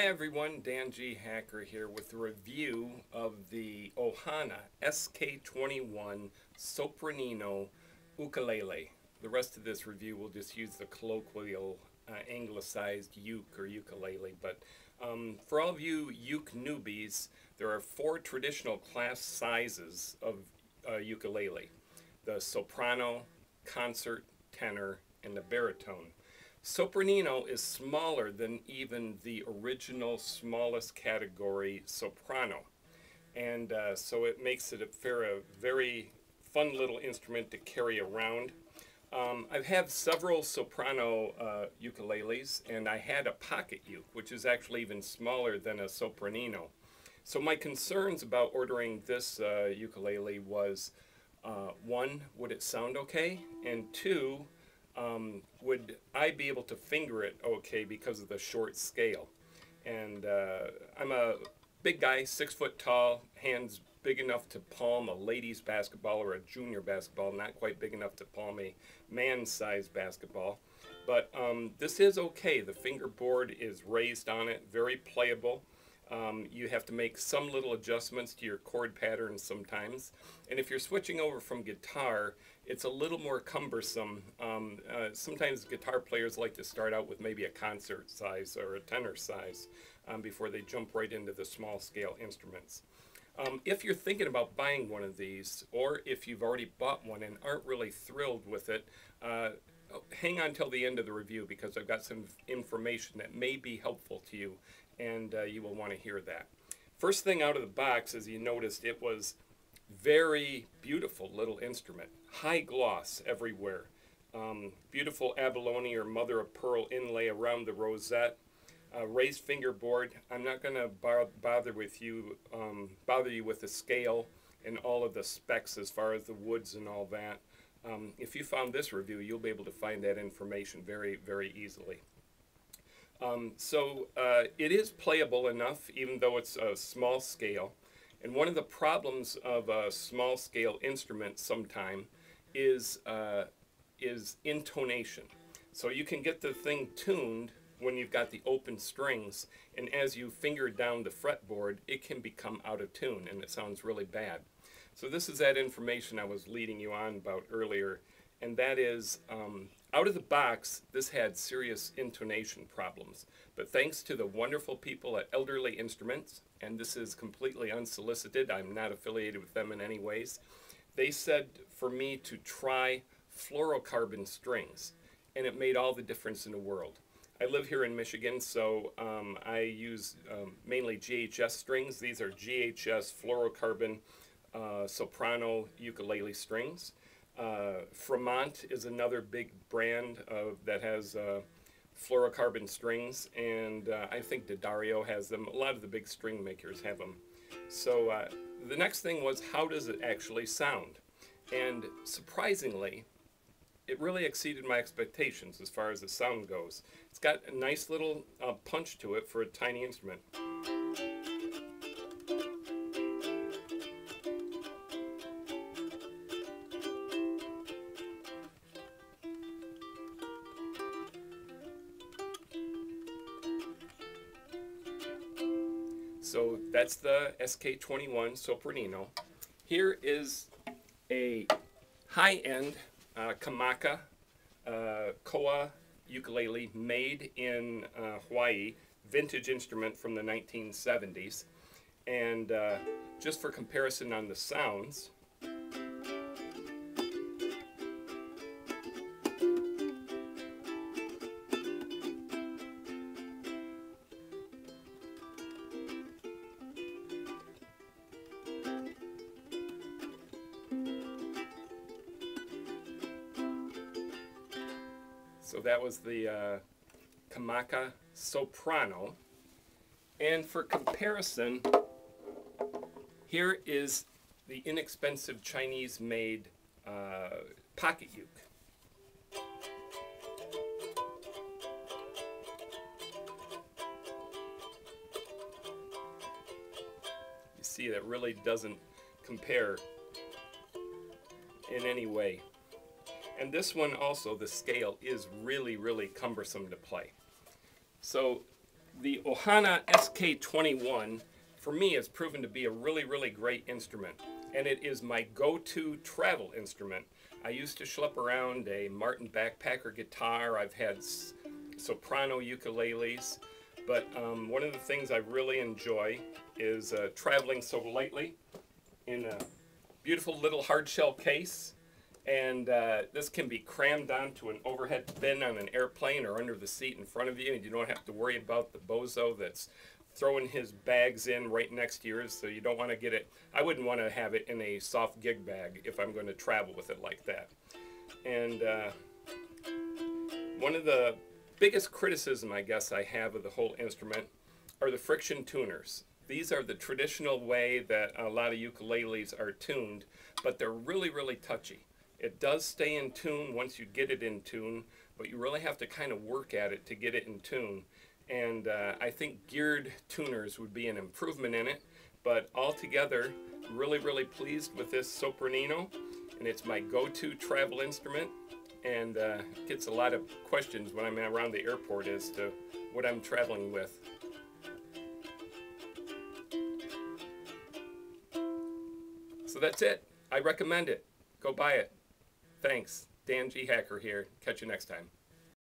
Hi everyone, Dan G. Hacker here with a review of the Ohana SK21 sopranino ukulele. The rest of this review will just use the colloquial anglicized uke or ukulele, but for all of you uke newbies, there are 4 traditional class sizes of ukulele: the soprano, concert, tenor, and the baritone. Sopranino is smaller than even the original smallest category soprano, and so it makes it a very fun little instrument to carry around. I've had several soprano ukuleles, and I had a pocket uke, which is actually even smaller than a sopranino. So my concerns about ordering this ukulele was, 1, would it sound okay? And 2, would I be able to finger it okay because of the short scale? And I'm a big guy, 6 foot tall, hands big enough to palm a ladies basketball or a junior basketball, not quite big enough to palm a man-sized basketball. But this is okay. The fingerboard is raised on it, very playable. You have to make some little adjustments to your chord patterns sometimes. And if you're switching over from guitar, it's a little more cumbersome. Sometimes guitar players like to start out with maybe a concert size or a tenor size before they jump right into the small scale instruments. If you're thinking about buying one of these, or if you've already bought one and aren't really thrilled with it, hang on till the end of the review, because I've got some information that may be helpful to you, and you will want to hear that. First thing out of the box, as you noticed, it was very beautiful little instrument. High gloss everywhere. Beautiful abalone or mother of pearl inlay around the rosette. Raised fingerboard. I'm not going to bother you with the scale and all of the specs as far as the woods and all that. If you found this review, you'll be able to find that information very, very easily. It is playable enough, even though it's a small scale. And one of the problems of a small scale instrument sometime is intonation. So you can get the thing tuned when you've got the open strings, and as you finger down the fretboard, it can become out of tune, and it sounds really bad. So this is that information I was leading you on about earlier, and that is, out of the box, this had serious intonation problems. But thanks to the wonderful people at Elderly Instruments, and this is completely unsolicited, I'm not affiliated with them in any ways, they said for me to try fluorocarbon strings, and it made all the difference in the world. I live here in Michigan, so I use mainly GHS strings. These are GHS fluorocarbon soprano ukulele strings. Fremont is another big brand that has fluorocarbon strings, and I think D'Addario has them. A lot of the big string makers have them. So the next thing was, how does it actually sound? And surprisingly, it really exceeded my expectations as far as the sound goes. It's got a nice little punch to it for a tiny instrument. So that's the SK21 Sopranino. Here is a high-end Kamaka koa ukulele made in Hawaii, vintage instrument from the 1970s. And just for comparison on the sounds, so that was the Kamaka Soprano. And for comparison, here is the inexpensive Chinese-made pocket uke. You see, that really doesn't compare in any way. And this one also, the scale is really, really cumbersome to play. So The Ohana SK-21 for me has proven to be a really great instrument, and it is my go-to travel instrument. I used to schlep around a Martin backpacker guitar. I've had soprano ukuleles, but one of the things I really enjoy is traveling so lightly in a beautiful little hardshell case. And this can be crammed onto an overhead bin on an airplane or under the seat in front of you, and you don't have to worry about the bozo that's throwing his bags in right next to yours, so you don't want to get it. I wouldn't want to have it in a soft gig bag if I'm going to travel with it like that. And one of the biggest criticism I guess I have of the whole instrument are the friction tuners. These are the traditional way that a lot of ukuleles are tuned, but they're really touchy. It does stay in tune once you get it in tune, but you really have to kind of work at it to get it in tune. And I think geared tuners would be an improvement in it, but altogether, really pleased with this sopranino, and it's my go-to travel instrument, and gets a lot of questions when I'm around the airport as to what I'm traveling with. So that's it. I recommend it. Go buy it. Thanks. Dan G. Hacker here. Catch you next time.